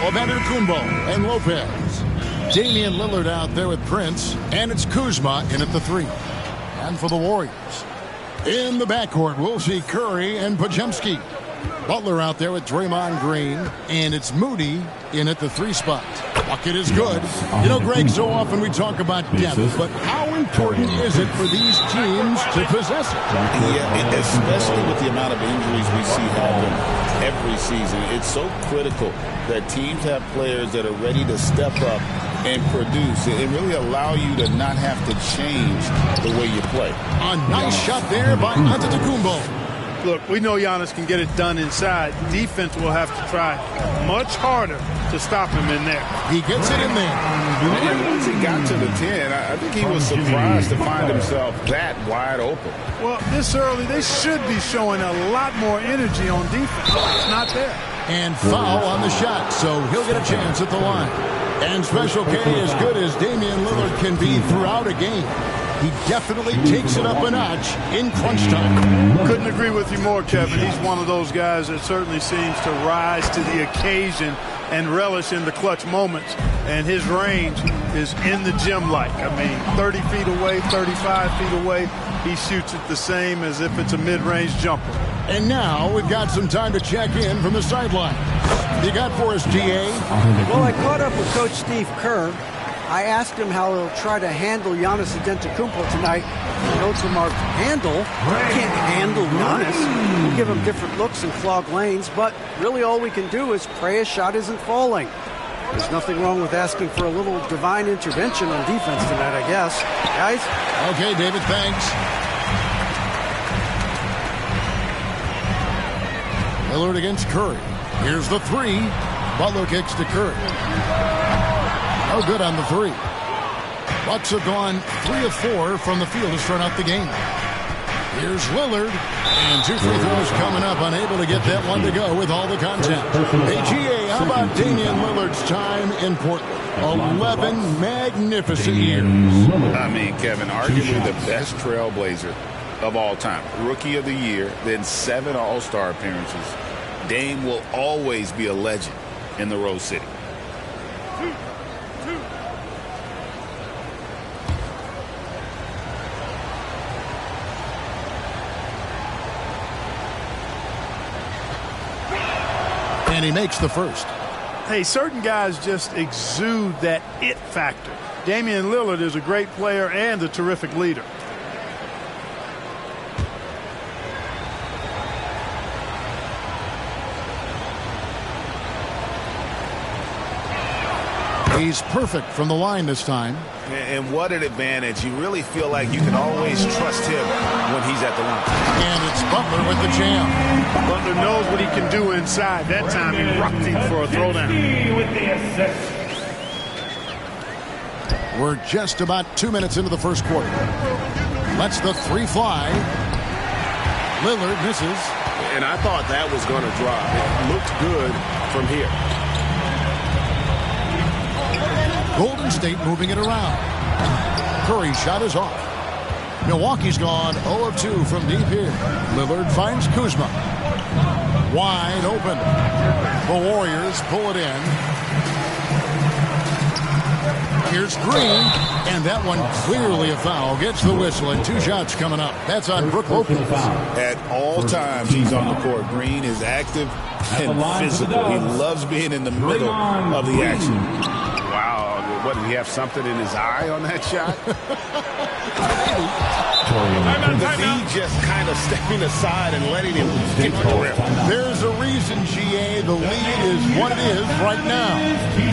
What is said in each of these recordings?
of Antetokounmpo and Lopez. Damian Lillard out there with Prince, and it's Kuzma in at the 3. And for the Warriors, in the backcourt, we'll see Curry and Podziemski. Butler out there with Draymond Green, and it's Moody in at the 3 spot. Bucket is good. You know, Greg, so often we talk about depth, but how important is it for these teams to possess it? Yeah, especially with the amount of injuries we see happen every season. It's so critical that teams have players that are ready to step up and produce and really allow you to not have to change the way you play. A nice shot there by Antetokounmpo. Look, we know Giannis can get it done inside. Defense will have to try much harder to stop him in there. He gets it in there. And once he got to the 10, I think he was surprised to find himself that wide open. Well, this early, they should be showing a lot more energy on defense. It's not there. And foul on the shot, so he'll get a chance at the line. And Special K, as good as Damian Lillard can be throughout a game, he definitely takes it up a notch in crunch time. Couldn't agree with you more, Kevin. He's one of those guys that certainly seems to rise to the occasion and relish in the clutch moments. And his range is in the gym-like. I mean, 30 feet away, 35 feet away, he shoots it the same as if it's a mid-range jumper. And now we've got some time to check in from the sideline. You got for us, GA? Well, I caught up with Coach Steve Kerr. I asked him how he'll try to handle Giannis Antetokounmpo tonight. Notes remarked, handle? You can't handle Giannis. We'll give him different looks and clog lanes, but really all we can do is pray his shot isn't falling. There's nothing wrong with asking for a little divine intervention on defense tonight, I guess. Guys? Okay, David, thanks. Lillard against Curry. Here's the 3. Butler kicks to Curry. No good on the 3. Bucks have gone 3 of 4 from the field to start out the game. Here's Lillard, and 2 free throws coming up, unable to get that one to go with all the contact. Hey, GA, how about Damian Lillard's time in Portland? 11 magnificent years. I mean, Kevin, arguably the best trailblazer of all time. Rookie of the year, then 7 All-Star appearances. Dame will always be a legend in the Rose City. And he makes the first. Hey, certain guys just exude that it factor. Damian Lillard is a great player and a terrific leader. He's perfect from the line this time. And what an advantage. You really feel like you can always trust him when he's at the line. And it's Butler with the jam. Butler knows what he can do inside. That time he rocked him for a throwdown. We're just about 2 minutes into the first quarter. Lets the 3 fly. Lillard misses. And I thought that was going to drop. It looked good from here. Golden State moving it around. Curry's shot is off. Milwaukee's gone 0 of 2 from deep here. Lillard finds Kuzma. Wide open. The Warriors pull it in. Here's Green, and that one clearly a foul. Gets the whistle, and 2 shots coming up. That's on Brook Lopez. At all times he's on the court. Green is active and physical. He loves being in the middle of the action. Wow. What, did he have something in his eye on that shot? The lead just kind of stepping aside and letting him get the grip. There's a reason, GA, the lead is what it is right now.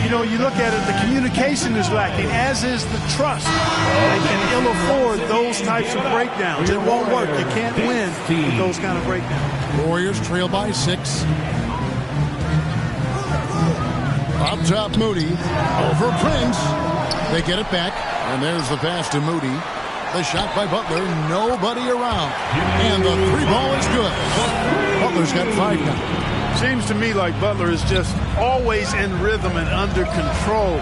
You know, you look at it, the communication is lacking, as is the trust. They can ill afford those types of breakdowns. It won't work. You can't win with those kind of breakdowns. Warriors trail by 6. Up top, Moody. Over Prince. They get it back. And there's the pass to Moody. The shot by Butler. Nobody around. And the 3 ball is good. Butler's got 5 now. Seems to me like Butler is just always in rhythm and under control.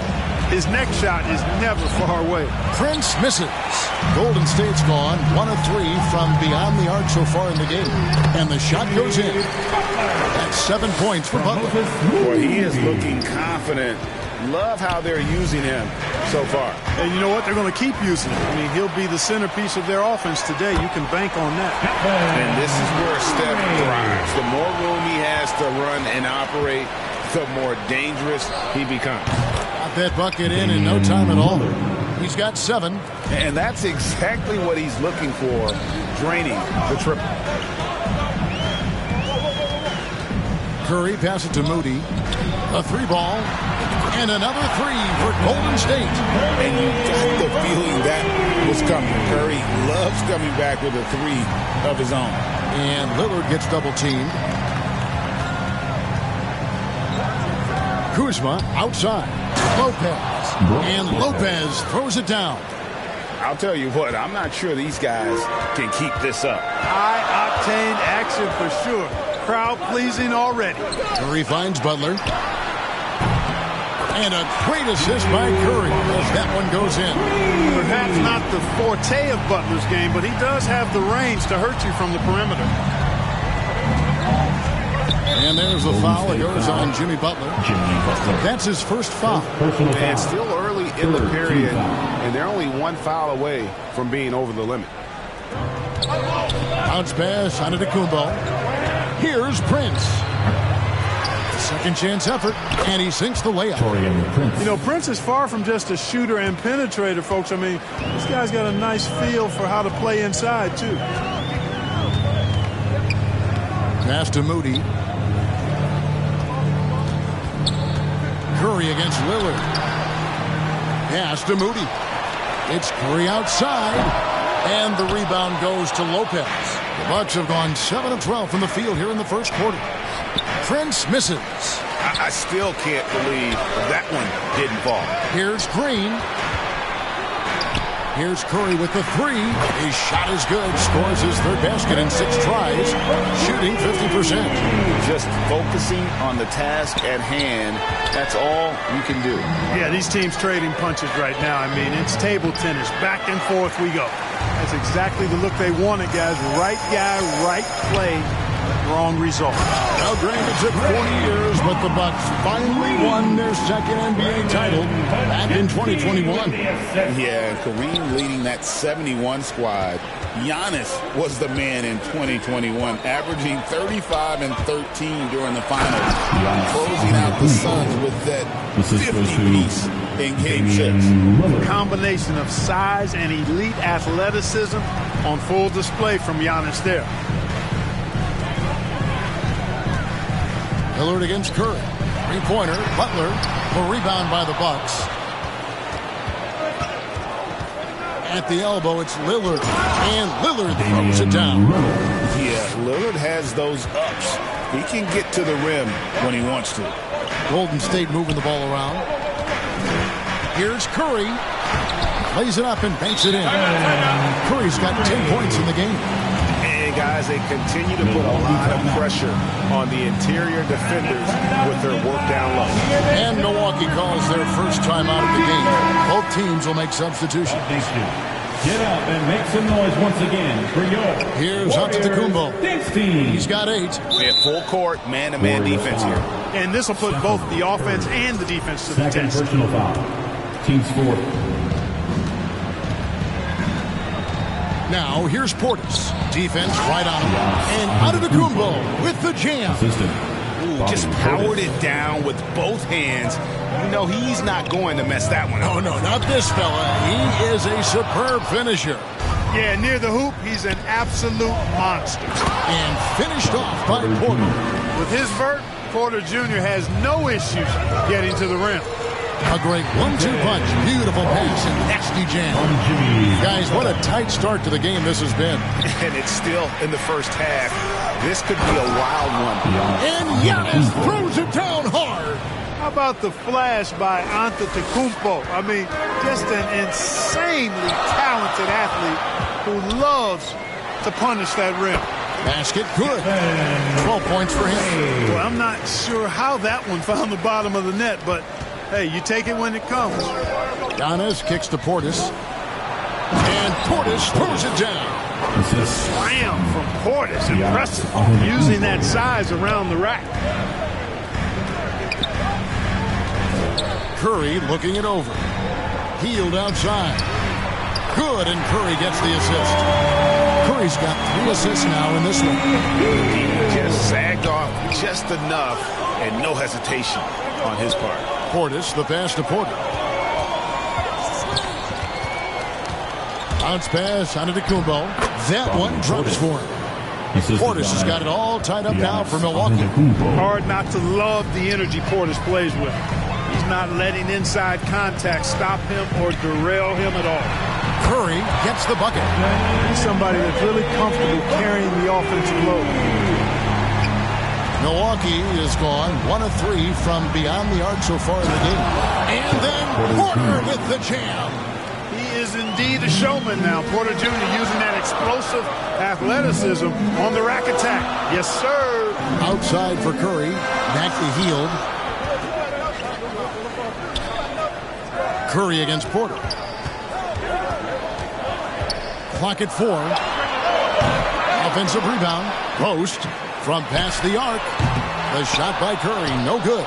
his next shot is never far away. Prince misses. Golden State's gone 1 of 3 from beyond the arc so far in the game. And the shot goes in. That's 7 points for Butler. Boy, he is looking confident. Love how they're using him so far. And you know what? They're going to keep using him. I mean, he'll be the centerpiece of their offense today. You can bank on that. And this is where Steph thrives. The more room he has to run and operate, the more dangerous he becomes. Got that bucket in no time at all. He's got 7. And that's exactly what he's looking for, draining the triple. Curry passes it to Moody. A 3-ball. And another 3 for Golden State. And you got the feeling that was coming. Curry loves coming back with a 3 of his own. And Lillard gets double-teamed. Kuzma outside. Lopez. And Lopez throws it down. I'll tell you what, I'm not sure these guys can keep this up. High-octane action for sure. Crowd-pleasing already. Curry finds Butler. And a great assist by Curry as that one goes in. Perhaps not the forte of Butler's game, but he does have the range to hurt you from the perimeter. And there's the foul that goes on Jimmy Butler. That's his first foul. And it's still early in the period, and they're only 1 foul away from being over the limit. Bounce pass on Antetokounmpo. Here's Prince. Second chance effort, and he sinks the layup. You know, Prince is far from just a shooter and penetrator, folks. I mean, this guy's got a nice feel for how to play inside, too. Pass to Moody. Curry against Lillard. Pass to Moody. It's Curry outside, and the rebound goes to Lopez. The Bucks have gone 7 of 12 from the field here in the first quarter. Prince misses. I still can't believe that one didn't fall. Here's Green. Here's Curry with the 3. His shot is good. Scores his 3rd basket in 6 tries. Shooting 50%. Just focusing on the task at hand. That's all you can do. Yeah, these teams trading punches right now. I mean, it's table tennis. Back and forth we go. That's exactly the look they wanted, guys. Right guy, right play. Wrong result. Now, granted, it took 40 years, but the Bucks finally won their second NBA title back in 2021. Yeah, Kareem leading that 71 squad. Giannis was the man in 2021, averaging 35 and 13 during the finals, closing out the Suns with that 50-piece in Game 6. A combination of size and elite athleticism on full display from Giannis there. Lillard against Curry. 3-pointer. Butler. The rebound by the Bucks. At the elbow, it's Lillard. And Lillard throws it down. Yeah, Lillard has those ups. He can get to the rim when he wants to. Golden State moving the ball around. Here's Curry. Lays it up and banks it in. Curry's got 10 points in the game. Guys, they continue to put a lot of pressure on the interior defenders with their work down low. And Milwaukee calls their first time out of the game. Both teams will make substitutions. Get up and make some noise once again for your Here's Antetokounmpo. He's got 8. We have full court, man-to-man defense here. And this will put both the offense and the defense to the Second test. personal foul. Team score. Now, here's Portis. Defense right on him. And Antetokounmpo with the jam. Ooh, just powered it down with both hands. You know he's not going to mess that one up. Oh, no, not this fella. He is a superb finisher. Yeah, near the hoop, he's an absolute monster. And finished off by Porter. With his vert, Porter Jr. has no issues getting to the rim. A great 1-2 punch. Beautiful pass and nasty jam. Guys, what a tight start to the game this has been. And it's still in the first half. This could be a wild one. And Giannis throws it down hard. How about the flash by Antetokounmpo? I mean, just an insanely talented athlete who loves to punish that rim. Basket good. 12 points for him. Well, I'm not sure how that one found the bottom of the net, but Hey, you take it when it comes. Giannis kicks to Portis. And Portis throws it down. Slam from Portis. Impressive. Using that size around the rack. Curry looking it over. Healed outside. Good, and Curry gets the assist. Curry's got 3 assists now in this one. He just sagged off just enough and no hesitation on his part. Portis, the pass to Porter. Bounce pass onto Kumbo. That one drops for him. Portis has got it all tied up now for Milwaukee. Hard not to love the energy Portis plays with. He's not letting inside contact stop him or derail him at all. Curry gets the bucket. He's somebody that's really comfortable carrying the offensive load. Milwaukee is gone 1 of 3 from beyond the arc so far in the game. And then Porter with the jam. He is indeed a showman now. Porter Jr. using that explosive athleticism on the rack attack. Yes, sir. Outside for Curry. Back to Hield. Curry against Porter. Clock at 4. Offensive rebound. Post from past the arc. The shot by Curry, no good.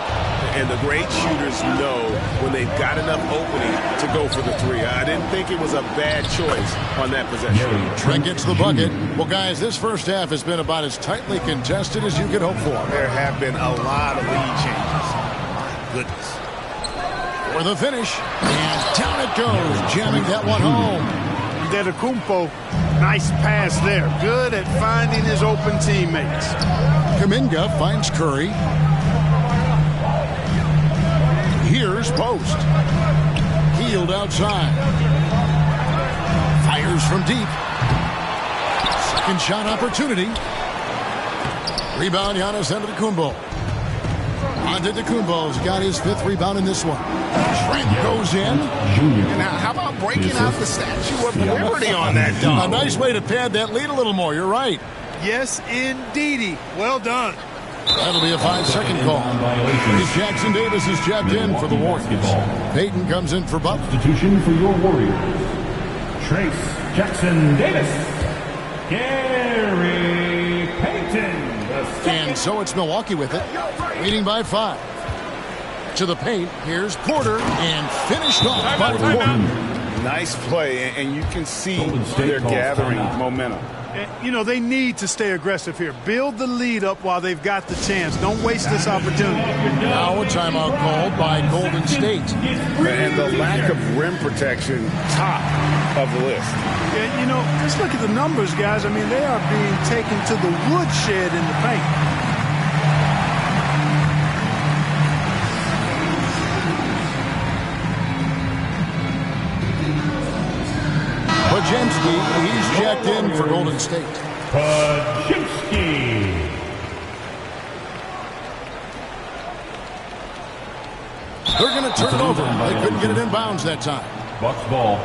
And the great shooters know when they've got enough opening to go for the 3. I didn't think it was a bad choice on that possession. Trent gets the bucket. Well, guys, this first half has been about as tightly contested as you could hope for. There have been a lot of lead changes. Goodness. For the finish. And down it goes, jamming that one home. Antetokounmpo, nice pass there. Good at finding his open teammates. Kuminga finds Curry. Here's Post. Healed outside. Fires from deep. Second shot opportunity. Rebound, Giannis Antetokounmpo. Antetokounmpo's got his 5th rebound in this one. Trent goes in. And now, how about breaking out the Statue of Liberty on that dunk? A nice way to pad that lead a little more. You're right. Yes, indeedy. Well done. That'll be a 5-second call. Jackson Davis is jabbed in for the Warriors. Payton comes in for Butler. Substitution for your Warriors. Trace Jackson Davis. Gary Payton. And so it's Milwaukee with it. Leading by 5. To the paint. Here's Porter. And finished off by Porter. Nice play, and you can see they're gathering momentum. You know, they need to stay aggressive here. Build the lead up while they've got the chance. Don't waste this opportunity. Now a timeout called by Golden State. And the lack of rim protection, top of the list. Yeah, you know, just look at the numbers, guys. I mean, they are being taken to the woodshed in the paint. Podziemski, he's checked in for Golden State. Podziemski. They're going to turn it over. They couldn't get it in bounds that time. Bucks ball.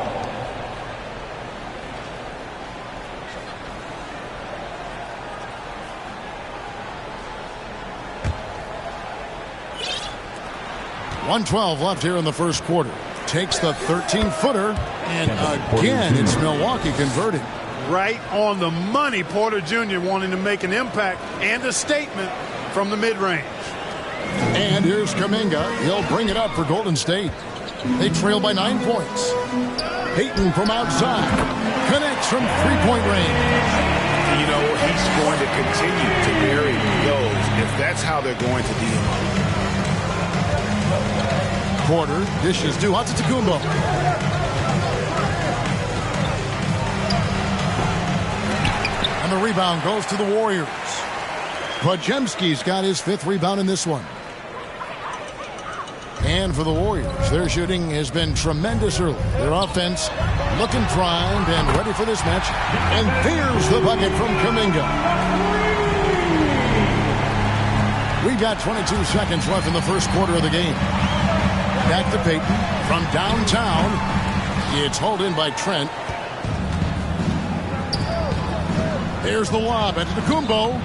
.112 left here in the first quarter. Takes the 13-footer, and again, it's Milwaukee converted. Right on the money. Porter Jr. wanting to make an impact and a statement from the mid-range. And here's Kuminga. He'll bring it up for Golden State. They trail by 9 points. Payton from outside. Connects from three-point range. You know, he's going to continue to bury those if that's how they're going to deal. Porter dishes to Antetokounmpo. And the rebound goes to the Warriors. Podziemski's got his 5th rebound in this one. And for the Warriors, their shooting has been tremendous early. Their offense looking primed and ready for this match. And there's the bucket from Kuminga. We've got 22 seconds left in the first quarter of the game. Back to Payton from downtown. It's hauled in by Trent. There's the lob. Antetokounmpo.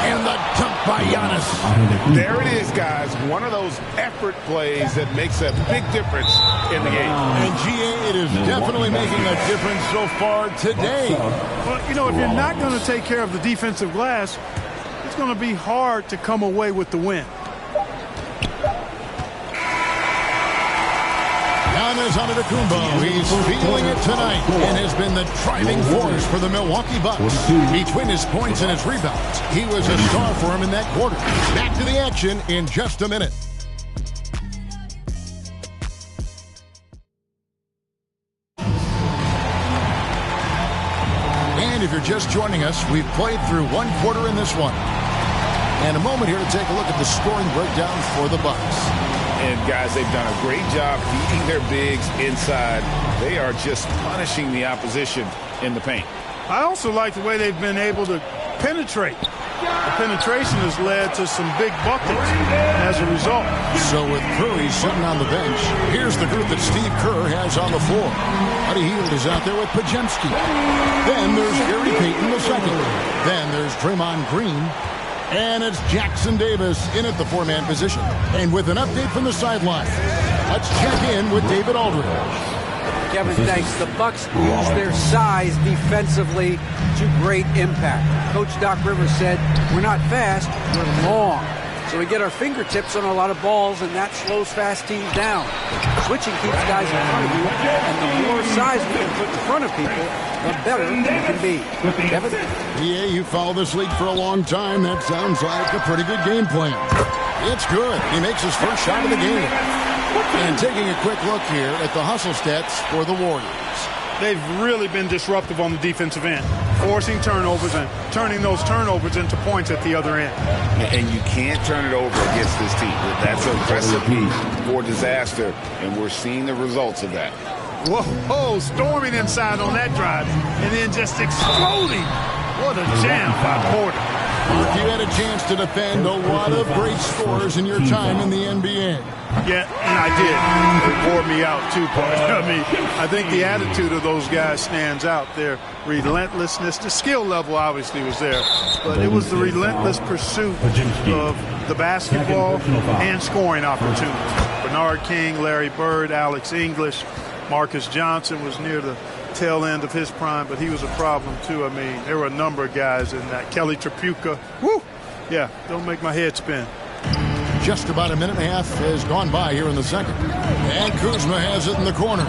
And the dunk by Giannis. There it is, guys. One of those effort plays that makes a big difference in the game. And GA, it is definitely making a difference so far today. Well, you know, if you're not going to take care of the defensive glass, it's going to be hard to come away with the win. Giannis Antetokounmpo, he's feeling it tonight and has been the driving force for the Milwaukee Bucks. Between his points and his rebounds, he was a star for him in that quarter. Back to the action in just a minute. And if you're just joining us, we've played through one quarter in this one. And a moment here to take a look at the scoring breakdown for the Bucks. And, guys, they've done a great job feeding their bigs inside. They are just punishing the opposition in the paint. I also like the way they've been able to penetrate. The penetration has led to some big buckets as a result. So with Curry sitting on the bench, here's the group that Steve Kerr has on the floor. Buddy Hield is out there with Podziemski. Then there's Gary Payton II. Then there's Draymond Green. And it's Jackson Davis in at the four-man position. And with an update from the sideline, let's check in with David Aldridge. Kevin, thanks. The Bucks use their size defensively to great impact. Coach Doc Rivers said, we're not fast, we're long. So we get our fingertips on a lot of balls, and that slows fast teams down. Switching keeps guys in front of you, and the more size we can put in front of people, the better you can be. Kevin? Yeah, you follow this league for a long time. That sounds like a pretty good game plan. It's good. He makes his first shot of the game. And taking a quick look here at the hustle stats for the Warriors. They've really been disruptive on the defensive end, forcing turnovers and turning those turnovers into points at the other end. And you can't turn it over against this team. That's a recipe for disaster, and we're seeing the results of that. Whoa, storming inside on that drive, and then just exploding. What a jam by Porter. Mark, you had a chance to defend a lot of great scores in your time in the NBA. Yeah, and I did. It wore me out, too, Porter. I mean, I think the attitude of those guys stands out. Their relentlessness, the skill level obviously was there, but it was the relentless pursuit of the basketball and scoring opportunities. Bernard King, Larry Bird, Alex English, Marcus Johnson was near the tail end of his prime, but he was a problem, too. I mean, there were a number of guys in that. Kelly Tripucka. Woo! Yeah, don't make my head spin. Just about a minute and a half has gone by here in the second. And Kuzma has it in the corner.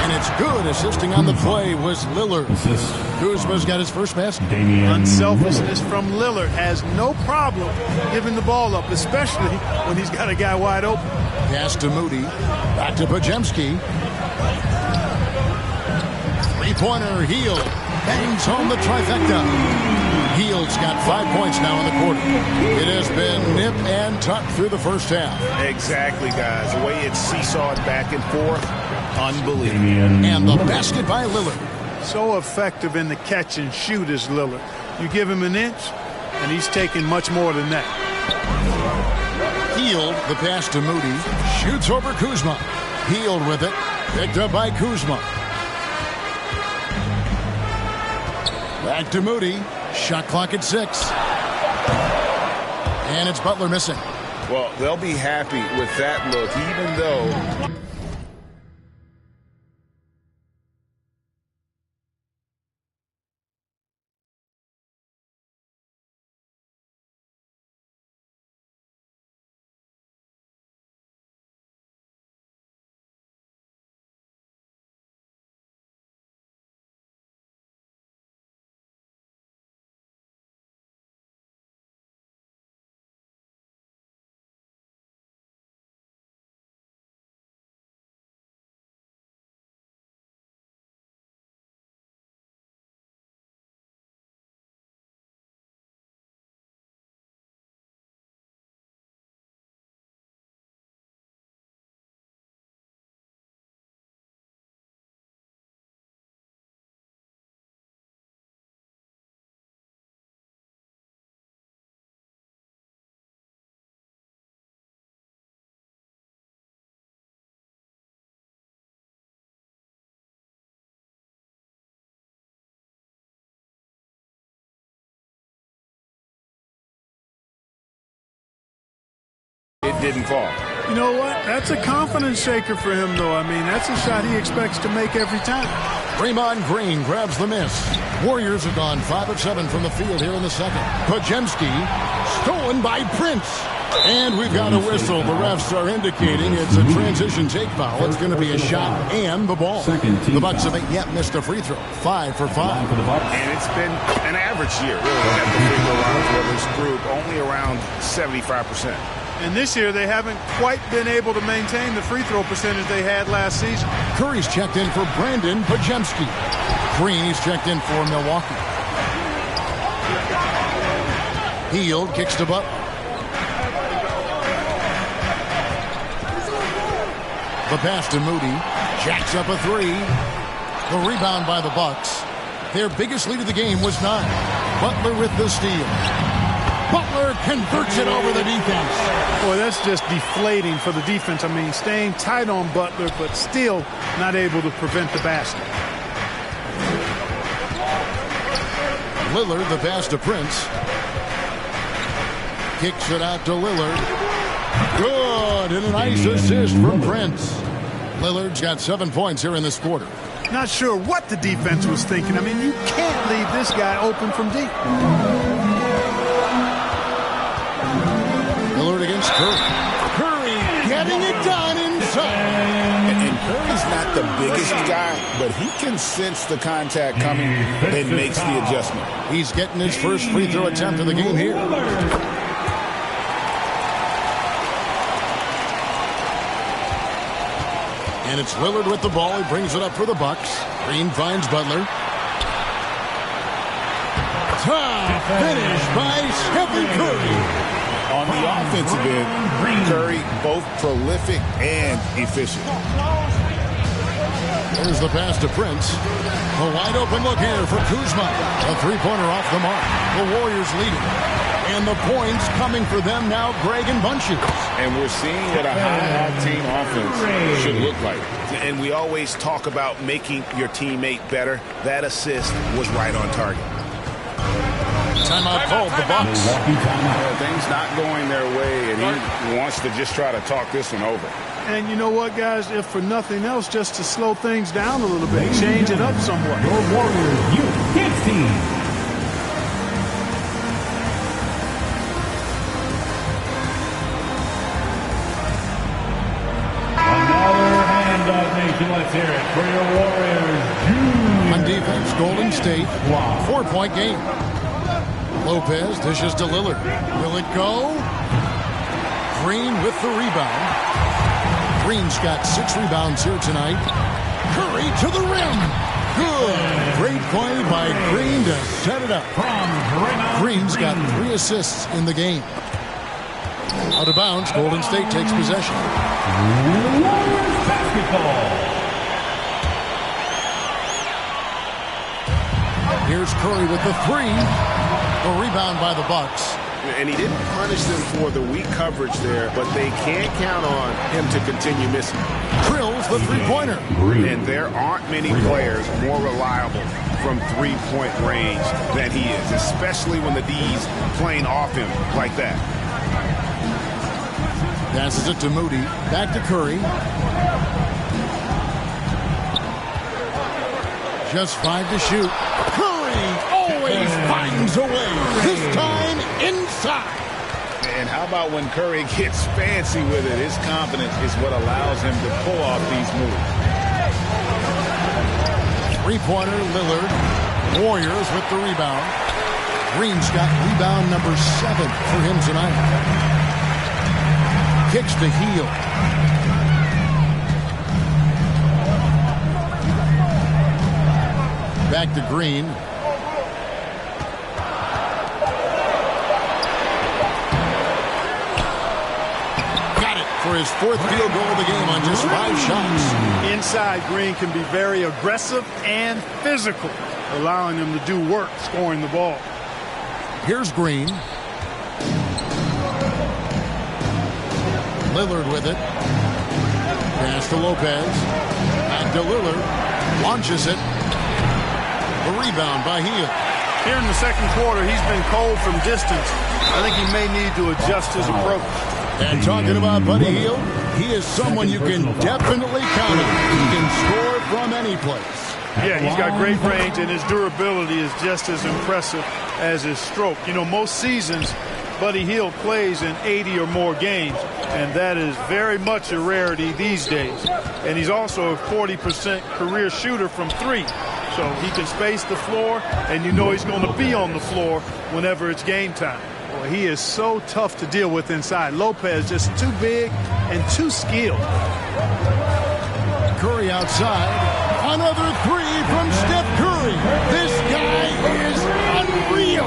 And it's good. Assisting on the play was Lillard. Kuzma's got his first basket. Unselfishness from Lillard. Has no problem giving the ball up, especially when he's got a guy wide open. Pass to Moody. Back to Podziemski. Three-pointer, Hield. Bangs home the trifecta. Hield's got 5 points now in the quarter. It has been nip and tuck through the first half. Exactly, guys. The way it's seesawed back and forth, unbelievable. And the basket by Lillard. So effective in the catch and shoot is Lillard. You give him an inch, and he's taking much more than that. Hield, the pass to Moody. Shoots over Kuzma. Hield with it. Picked up by Kuzma. Back to Moody. Shot clock at 6. And it's Butler missing. Well, they'll be happy with that look, even though didn't fall. You know what? That's a confidence shaker for him, though. I mean, that's a shot he expects to make every time. Draymond Green grabs the miss. Warriors have gone 5 of 7 from the field here in the second. Podziemski stolen by Prince. And we've got a whistle. The refs are indicating it's a transition take foul. It's going to be a shot and the ball. The Bucks haven't yet missed a free throw. 5 for 5. And it's been an average year, really, at the free throw line for this group, only around 75%. And this year, they haven't quite been able to maintain the free throw percentage they had last season. Curry's checked in for Brandon Podziemski. Green is checked in for Milwaukee. Hield kicks to Butler. The pass to Moody. Jacks up a 3. The rebound by the Bucks. Their biggest lead of the game was 9. Butler with the steal. Butler converts it over the defense. Boy, that's just deflating for the defense. I mean, staying tight on Butler, but still not able to prevent the basket. Lillard, the pass to Prince. Kicks it out to Lillard. Good, and a nice assist from Prince. Lillard's got 7 points here in this quarter. Not sure what the defense was thinking. I mean, you can't leave this guy open from deep. Lillard against Curry. Curry getting it done inside. And Curry's not the biggest guy, but he can sense the contact coming and makes the adjustment. He's getting his first free throw attempt of the game here. And it's Lillard with the ball. He brings it up for the Bucks. Green finds Butler. Top finish by Stephen Curry. On the offensive end, Curry both prolific and efficient. There's the pass to Prince. A wide open look here for Kuzma. A three-pointer off the mark. The Warriors leading. And the points coming for them now, Greg and Bunches. And we're seeing what a high-octane offense should look like. And we always talk about making your teammate better. That assist was right on target. Timeout called, the Bucks. Things not going their way, and he wants to just try to talk this one over. And you know what, guys? If for nothing else, just to slow things down a little bit, change it up somewhat. Your Warriors Youth Kids Team. Another hand-up nation. Let's hear it for your Warriors. On defense, Golden State, 4-point game. Lopez dishes to Lillard. Will it go? Green with the rebound. Green's got 6 rebounds here tonight. Curry to the rim. Good. Great play by Green to set it up. Green's got 3 assists in the game. Out of bounds, Golden State takes possession. Warriors basketball. Here's Curry with the 3. The rebound by the Bucks. And he didn't punish them for the weak coverage there, but they can't count on him to continue missing. Drills the three-pointer. And there aren't many players more reliable from three-point range than he is, especially when the D's playing off him like that. Passes it to Moody. Back to Curry. Just 5 to shoot. Curry always finds a way. This time inside. And how about when Curry gets fancy with it? His confidence is what allows him to pull off these moves. Three-pointer, Lillard. Warriors with the rebound. Green's got rebound number 7 for him tonight. Kicks to Hield. Back to Green. Got it for his 4th field goal of the game on just 5 shots. Inside, Green can be very aggressive and physical, allowing him to do work scoring the ball. Here's Green. Lillard with it. Pass to Lopez. Back to Lillard. Launches it. The rebound by Hield. Here in the second quarter, he's been cold from distance. I think he may need to adjust his approach. And talking about Buddy Hield, he is someone you can definitely count on. He can score from any place. Yeah, he's got great range, and his durability is just as impressive as his stroke. You know, most seasons, Buddy Hield plays in 80 or more games, and that is very much a rarity these days. And he's also a 40% career shooter from three. So he can space the floor, and you know he's going to be on the floor whenever it's game time. Well, he is so tough to deal with inside. Lopez just too big and too skilled. Curry outside. Another three from Steph Curry. This guy is unreal.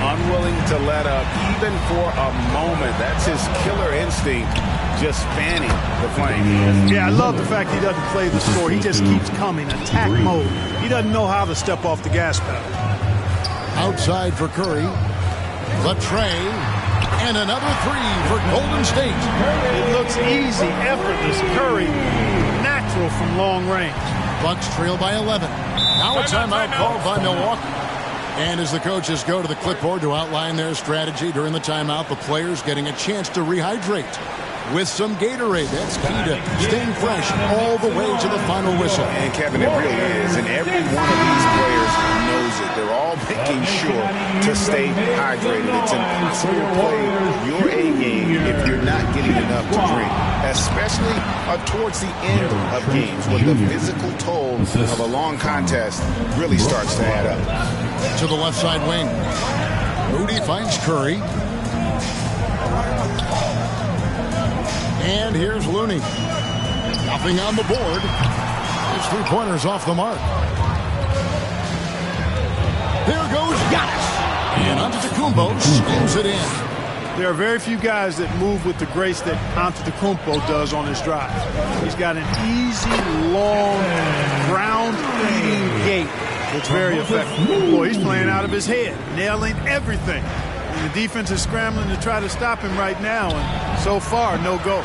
Unwilling to let up even for a moment. That's his killer instinct, just spanning the flame. Yeah, I love the fact he doesn't play the score. He just keeps coming, attack mode. He doesn't know how to step off the gas pedal. Outside for Curry. Latrey. And another three for Golden State. It looks easy, effortless. Curry, natural from long range. Bucks trail by 11. Now a timeout called by Milwaukee. And as the coaches go to the clipboard to outline their strategy during the timeout, the players getting a chance to rehydrate with some Gatorade. That's key to staying fresh all the way to the final whistle. And Kevin, it really is. And every one of these players knows it. They're all making sure to stay hydrated. It's impossible to play your A game if you're not getting enough to drink, especially towards the end of games when the physical toll of a long contest really starts to add up. To the left side wing. Moody finds Curry. And here's Looney. Nothing on the board. His three-pointers off the mark. There goes Giannis. And Antetokounmpo slams it in. There are very few guys that move with the grace that Antetokounmpo does on his drive. He's got an easy, long, ground-eating gait. It's very effective. Boy, he's playing out of his head, nailing everything. And the defense is scrambling to try to stop him right now, and so far, no go.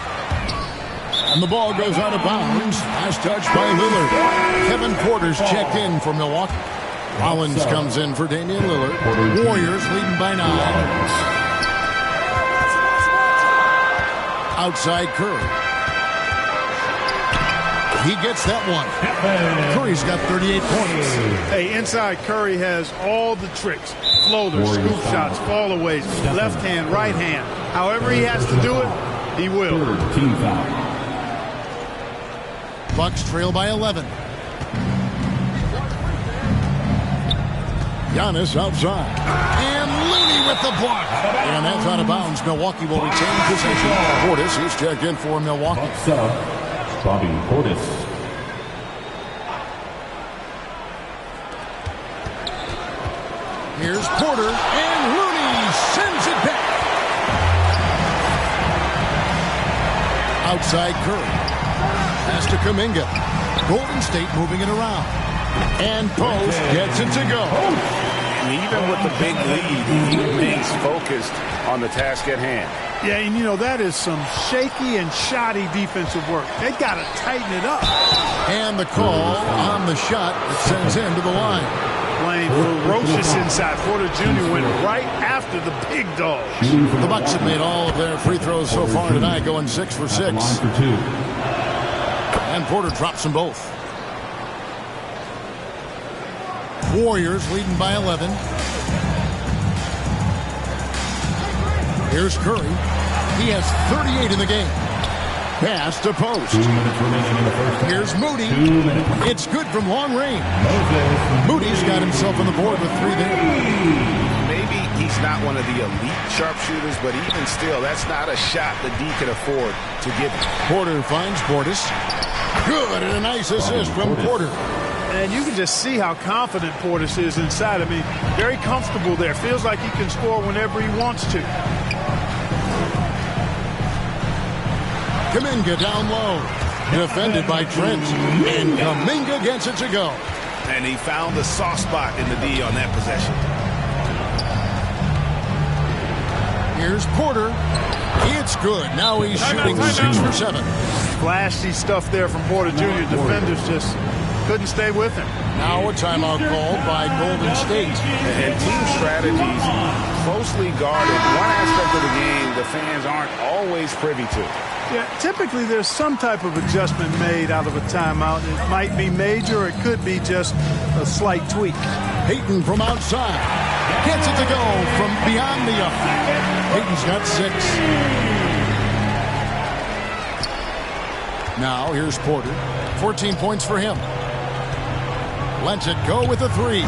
And the ball goes out of bounds. Last touch by Lillard. Kevin Porter's checked in for Milwaukee. Rollins comes in for Damian Lillard. Warriors leading by 9. Outside Curry. He gets that one. Curry's got 38 points. Hey, inside Curry has all the tricks. Floaters, scoop shots, fallaways, left hand, right hand. However he has to do it, he will. Team foul. Bucks trail by 11. Giannis outside. And Looney with the block. And that's out of bounds. Milwaukee will retain possession. Portis, he's checked in for Milwaukee. Bobby Portis. Here's Porter, and Looney sends it back. Outside Curry. Pass to Kuminga. Golden State moving it around. And Post gets it to go. And even with the big lead, he remains focused on the task at hand. Yeah, and you know, that is some shaky and shoddy defensive work. They've got to tighten it up. And the call on the shot that sends him to the line. Playing ferocious inside. Porter Jr. went right after the big dog. The Bucks have made all of their free throws so far tonight, going 6 for 6. And Porter drops them both. Warriors leading by 11. Here's Curry. He has 38 in the game. Pass to Post. 2 minutes remaining in the first half. Here's Moody. 2 minutes. It's good from long range. Moody's got himself on the board with 3 there. Maybe he's not one of the elite sharpshooters, but even still, that's not a shot that D can afford to give him. Porter finds Portis. Good, and a nice assist from Porter. And you can just see how confident Portis is inside. I mean, very comfortable there. Feels like he can score whenever he wants to. Kuminga down low. Defended by Trent. And Kuminga gets it to go. And he found the soft spot in the D on that possession. Here's Porter. It's good. Now he's shooting 6 for 7. Flashy stuff there from Porter Jr. Defenders just couldn't stay with him. Now a timeout called by Golden State. And team strategies closely guarded. One aspect of the game the fans aren't always privy to. Yeah, typically there's some type of adjustment made out of a timeout. It might be major, or it could be just a slight tweak. Payton from outside. Gets it to go from beyond the arc. Payton's got 6. Now here's Porter. 14 points for him. Lets it go with a 3.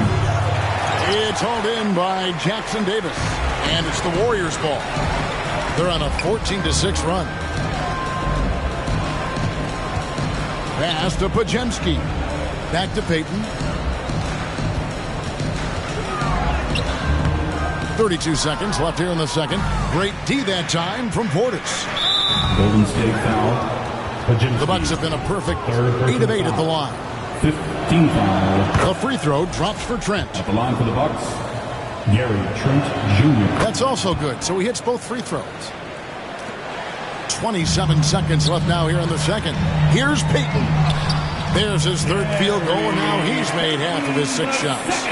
It's hauled in by Jackson Davis. And it's the Warriors' ball. They're on a 14-6 run. Pass to Podziemski. Back to Payton. 32 seconds left here in the second. Great D that time from Portis. Golden State foul. The Bucks have been a perfect 8 of 8 at the line. 15 foul. The free throw drops for Trent. At the line for the Bucks, Gary Trent Jr. That's also good, so he hits both free throws. 27 seconds left now here in the second. Here's Payton. There's his 3rd field goal, and now he's made half of his 6 shots.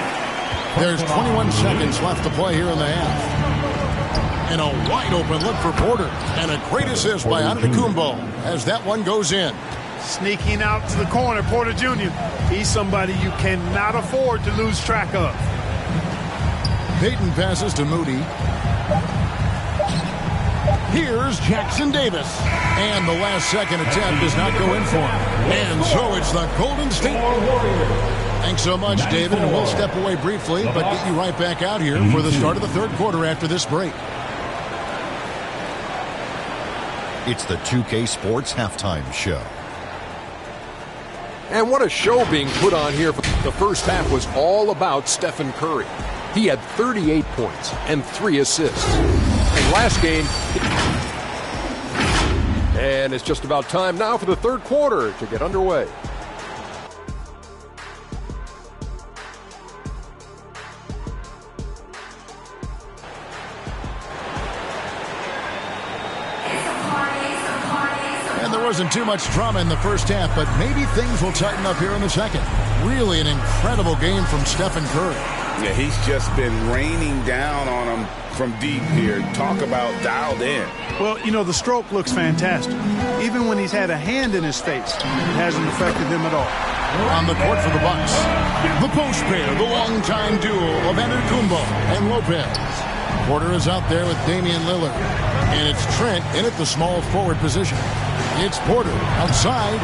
There's 21 seconds left to play here in the half. And a wide-open look for Porter. And a great assist by Antetokounmpo as that one goes in. Sneaking out to the corner, Porter Jr. He's somebody you cannot afford to lose track of. Payton passes to Moody. Here's Jackson Davis. And the last-second attempt does not go in for him. And so it's the Golden State Warriors. Thanks so much, David. And we'll step away briefly, but get you right back out here for the start of the 3rd quarter after this break. It's the 2K Sports Halftime Show. And what a show being put on here. The first half was all about Stephen Curry. He had 38 points and 3 assists. And last game... And it's just about time now for the 3rd quarter to get underway. Wasn't too much drama in the first half, but maybe things will tighten up here in the second. Really an incredible game from Stephen Curry. Yeah, he's just been raining down on him from deep here. Talk about dialed in. Well, you know, the stroke looks fantastic. Even when he's had a hand in his face, it hasn't affected him at all. On the court for the Bucks, the post pair, the longtime duo of Antetokounmpo and Lopez. Porter is out there with Damian Lillard. And it's Trent in at the small forward position. It's Porter outside.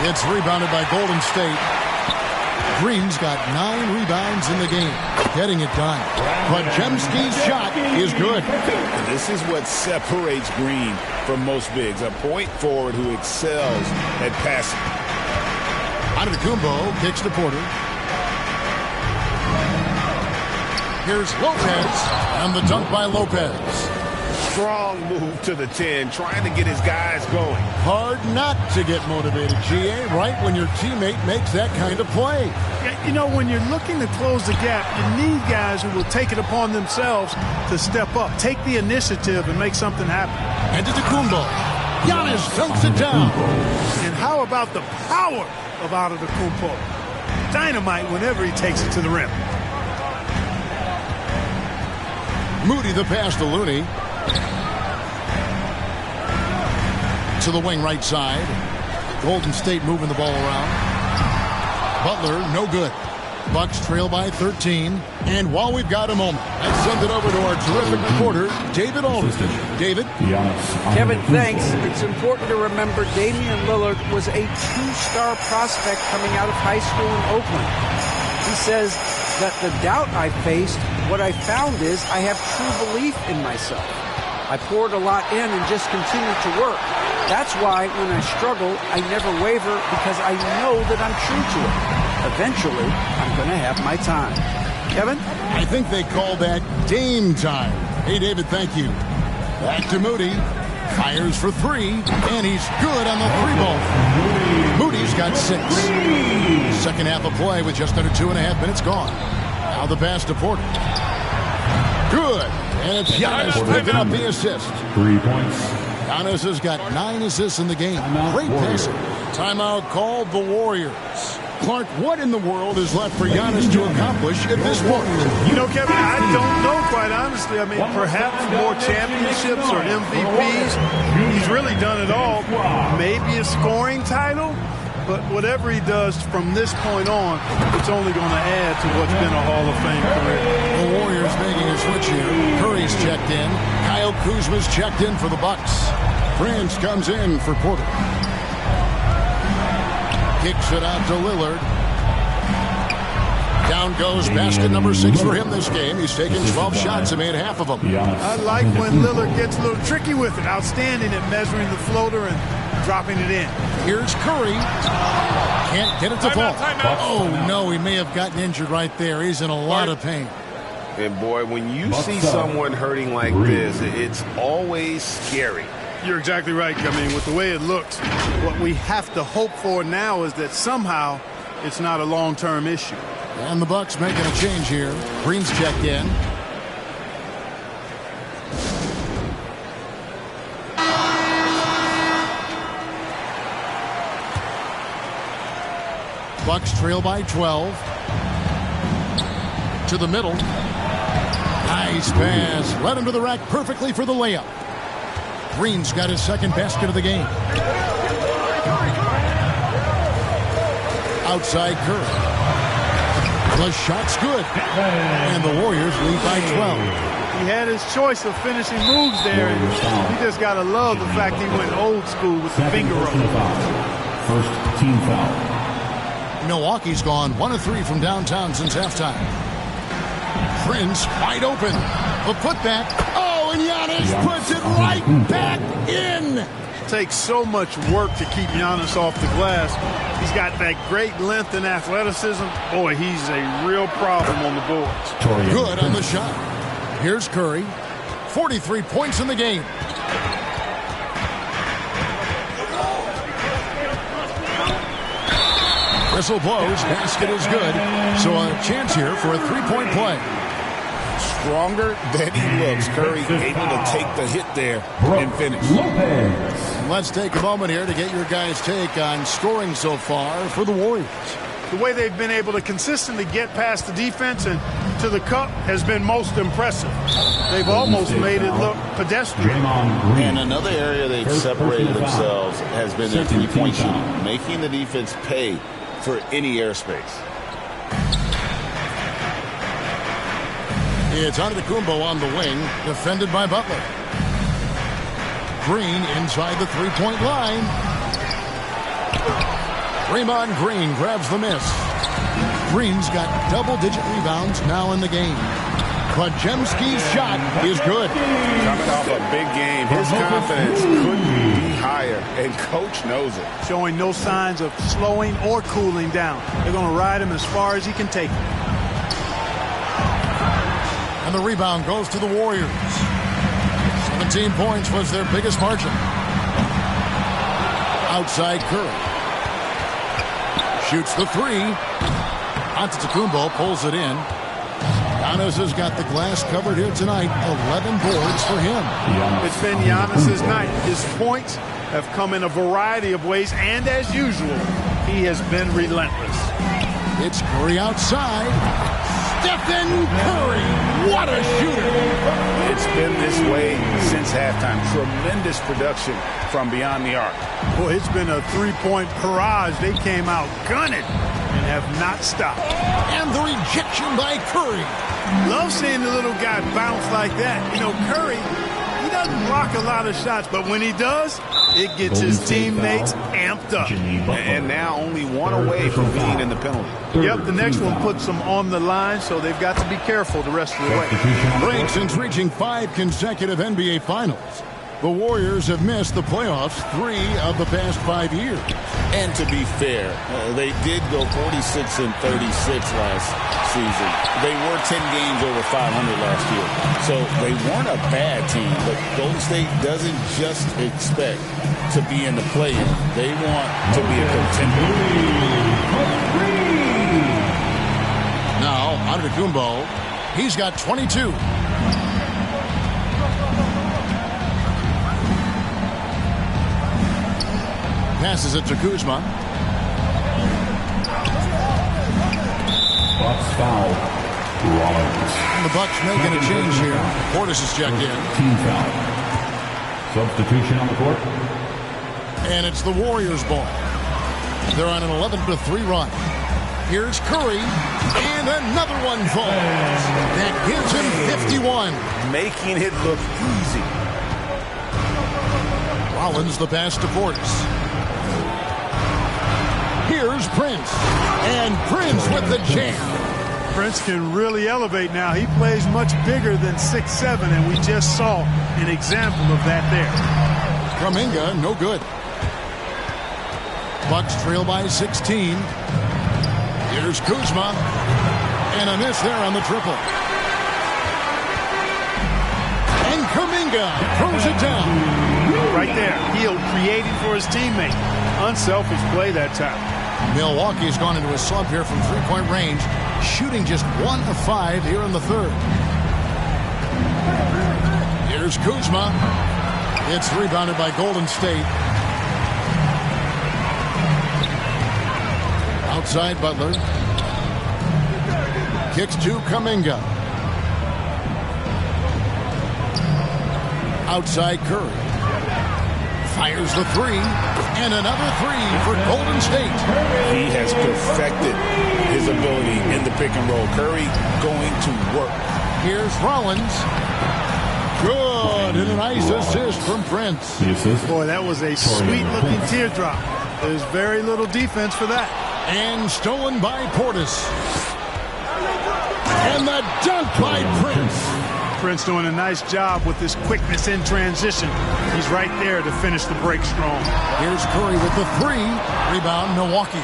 It's rebounded by Golden State. Green's got 9 rebounds in the game. Getting it done. Podziemski's shot is good. And this is what separates Green from most bigs. A point forward who excels at passing. Antetokounmpo kicks to Porter. Here's Lopez. And the dunk by Lopez. Strong move to the 10, trying to get his guys going. Hard not to get motivated, GA, right when your teammate makes that kind of play. Yeah, you know, when you're looking to close the gap, you need guys who will take it upon themselves to step up, take the initiative, and make something happen. Antetokounmpo. Giannis dunks it down. And how about the power of Antetokounmpo? Dynamite whenever he takes it to the rim. Moody the pass to Looney. To the wing right side. Golden State moving the ball around. Butler, no good. Bucks trail by 13. And while we've got a moment, let's send it over to our terrific reporter, David Aldridge. David? Kevin, thanks. It's important to remember Damian Lillard was a 2-star prospect coming out of high school in Oakland. He says that the doubt I faced, what I found is I have true belief in myself. I poured a lot in and just continued to work. That's why when I struggle, I never waver because I know that I'm true to it. Eventually, I'm going to have my time. Kevin? I think they call that game time. Hey, David, thank you. Back to Moody. Fires for 3, and he's good on the 3-ball. Moody's got 6. Second half of play with just under 2.5 minutes gone. Now the pass to Porter. Good. And it's Giannis picking up the assist. 3 points. Giannis has got 9 assists in the game. Great passing. Timeout called the Warriors. Clark, what in the world is left for Giannis to accomplish at this point? You know, Kevin, I don't know, quite honestly. I mean, perhaps more championships or MVPs. He's really done it all. Maybe a scoring title. But whatever he does from this point on, it's only going to add to what's been a Hall of Fame career. The Warriors making a switch here. Curry's checked in. Kyle Kuzma's checked in for the Bucks. Prince comes in for Porter. Kicks it out to Lillard. Down goes basket number 6 for him this game. He's taken 12 shots and made half of them. I like when Lillard gets a little tricky with it. Outstanding at measuring the floater and dropping it in. Here's Curry. Can't get it to fall. Oh, no, he may have gotten injured right there. He's in a lot of pain. And, boy, when you see someone hurting like this, it's always scary. You're exactly right. I mean, with the way it looks, what we have to hope for now is that somehow it's not a long-term issue. And the Bucks making a change here. Green's checked in. Bucks trail by 12. To the middle. Nice pass. Led him to the rack perfectly for the layup. Green's got his second basket of the game. Outside Curry. The shot's good. And the Warriors lead by 12. He had his choice of finishing moves there. And you just got to love the fact he went old school with the finger roll. First team foul. Milwaukee's gone 1 of 3 from downtown since halftime. Prince wide open. A putback. Oh, and Giannis puts it right back in. Takes so much work to keep Giannis off the glass. He's got that great length and athleticism. Boy, he's a real problem on the boards. Good on the shot. Here's Curry. 43 points in the game. Whistle blows. Basket is good. So a chance here for a three-point play. Stronger than he looks. Curry able to take the hit there and finish. Let's take a moment here to get your guys' take on scoring so far for the Warriors. The way they've been able to consistently get past the defense and to the cup has been most impressive. They've almost made it look pedestrian. And another area they've separated themselves has been their three-point shooting, making the defense pay for any airspace. It's Antetokounmpo on the wing, defended by Butler. Green inside the three-point line. Draymond Green grabs the miss. Green's got double-digit rebounds now in the game. Podziemski's shot is good. Coming off a big game, his confidence couldn't be higher, and coach knows it. Showing no signs of slowing or cooling down. They're going to ride him as far as he can take it. And the rebound goes to the Warriors. 17 points was their biggest margin. Outside Curry. Shoots the three. Antetokounmpo pulls it in. Giannis has got the glass covered here tonight. 11 boards for him. It's been Giannis's night. His points have come in a variety of ways, and as usual, he has been relentless. It's Curry outside. Stephen Curry. What a shooter. It's been this way since halftime. Tremendous production from beyond the arc. Boy, it's been a three-point barrage. They came out gunning and have not stopped. And the rejection by Curry. Love seeing the little guy bounce like that. You know, Curry, he doesn't block a lot of shots, but when he does, it gets his teammates amped up. And now only one away from being in the penalty. Yep, the next one puts them on the line, so they've got to be careful the rest of the way. Break since reaching 5 consecutive NBA Finals. The Warriors have missed the playoffs 3 of the past 5 years. And to be fair, they did go 46 and 36 last season. They were 10 games over 500 last year. So they weren't a bad team, but Golden State doesn't just expect to be in the play-in. They want to be a contender. Now, Antetokounmpo, he's got 22. Passes it to Kuzma. Bucks foul. Rollins. And the Bucks making a change here. Portis is checked in. Team foul. Substitution on the court. And it's the Warriors' ball. They're on an 11-3 run. Here's Curry, and another one falls. That gives him 51. Making it look easy. Rollins the pass to Portis. Here's Prince, and Prince with the jam. Prince can really elevate now. He plays much bigger than 6'7", and we just saw an example of that there. Kuminga, no good. Bucks trail by 16. Here's Kuzma, and a miss there on the triple. And Kuminga throws it down. Right there, Hill creating for his teammate. Unselfish play that time. Milwaukee's gone into a slump here from three-point range, shooting just 1 of 5 here in the third. Here's Kuzma. It's rebounded by Golden State. Outside Butler. Kicks to Kuminga. Outside Curry. Fires the three. And another three for Golden State. He has perfected his ability in the pick and roll. Curry going to work. Here's Rollins. Good. And a nice assist from Prince. Boy, that was a sweet-looking teardrop. There's very little defense for that. And stolen by Portis. And the dunk by Prince. Prince doing a nice job with his quickness in transition. He's right there to finish the break strong. Here's Curry with the three. Rebound, Milwaukee.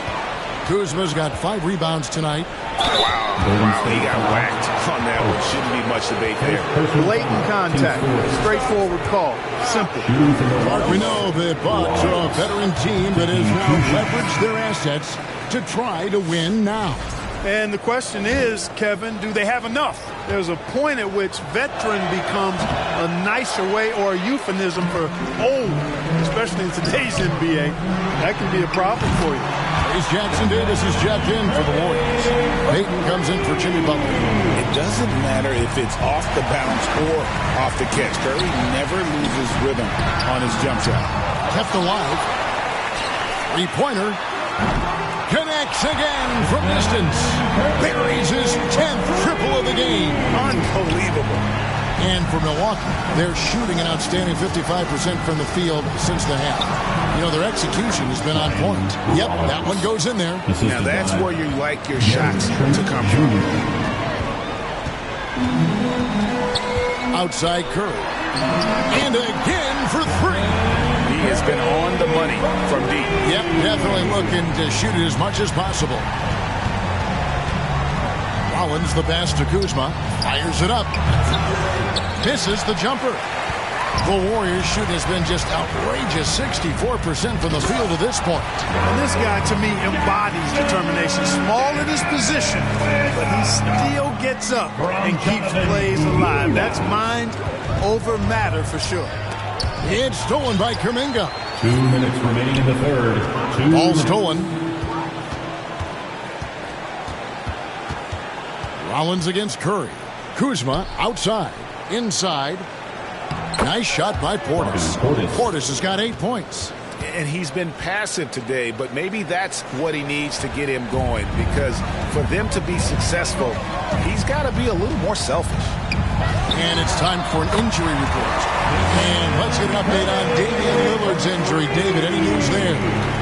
Kuzma's got 5 rebounds tonight. Wow, he got whacked on that one. Shouldn't be much debate there. Blatant contact. Straightforward call. Simple. Mark, we know the Bucks are a veteran team that has now leveraged their assets to try to win now. And the question is, Kevin, do they have enough? There's a point at which veteran becomes a nicer way or a euphemism for old, especially in today's NBA. That can be a problem for you. As Jackson Davis is checked in for the Warriors. Payton comes in for Jimmy Butler. It doesn't matter if it's off the bounce or off the catch. Curry never loses rhythm on his jump shot. Kept alive. Three-pointer. Connects again from distance. Buries his 10th triple of the game. Unbelievable. And for Milwaukee, they're shooting an outstanding 55% from the field since the half. You know, their execution has been on point. Yep, that one goes in there. Now that's where you like your shots to come from. Outside Curry. And again for three. He has been on the money from deep. Yep, definitely looking to shoot it as much as possible. Rollins the pass to Kuzma. Fires it up. Misses the jumper. The Warriors' shooting has been just outrageous. 64% from the field at this point. And this guy, to me, embodies determination. Small in his position, but he still gets up and keeps plays alive. That's mind over matter for sure. It's stolen by Kuminga. 2 minutes remaining in the third. Ball stolen. Rollins against Curry. Kuzma outside. Inside. Nice shot by Portis. Portis has got 8 points. And he's been passive today, but maybe that's what he needs to get him going, because for them to be successful, he's got to be a little more selfish. And it's time for an injury report. And let's get an update on Damian Lillard's injury. David, any news there?